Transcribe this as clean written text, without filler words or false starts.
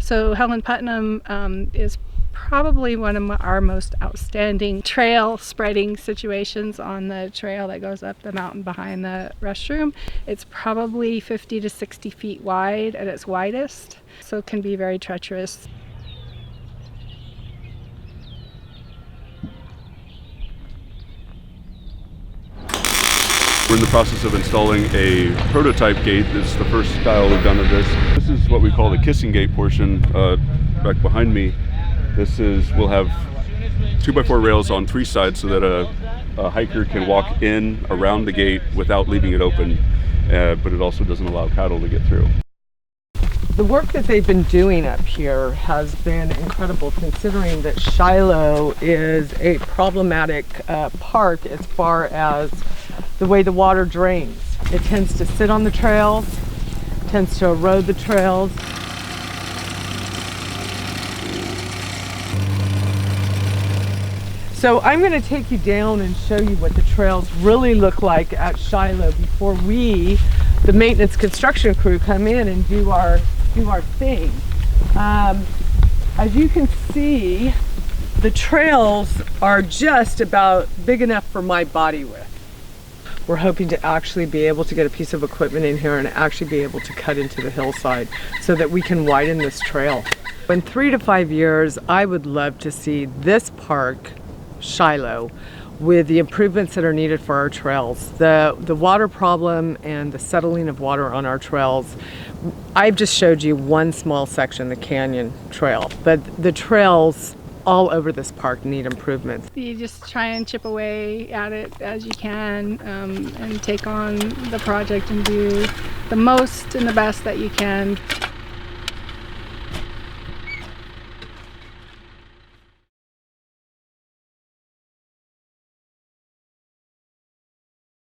So Helen Putnam is probably one of our most outstanding trail spreading situations on the trail that goes up the mountain behind the restroom. It's probably 50 to 60 feet wide at its widest, so it can be very treacherous. We're in the process of installing a prototype gate. This is the first style we've done of this. This is what we call the kissing gate portion back behind me. We'll have 2x4 rails on 3 sides so that a hiker can walk in around the gate without leaving it open, but it also doesn't allow cattle to get through. The work that they've been doing up here has been incredible, considering that Shiloh is a problematic park as far as the way the water drains. It tends to sit on the trails, tends to erode the trails. So I'm going to take you down and show you what the trails really look like at Shiloh before we, the maintenance construction crew, come in and do our thing. As you can see, the trails are just about big enough for my body width. We're hoping to actually be able to get a piece of equipment in here and actually be able to cut into the hillside so that we can widen this trail. In 3 to 5 years, I would love to see this park, Shiloh, with the improvements that are needed for our trails. The water problem and the settling of water on our trails. I've just showed you one small section, the canyon trail, but the trails all over this park need improvements. You just try and chip away at it as you can, and take on the project and do the most and the best that you can.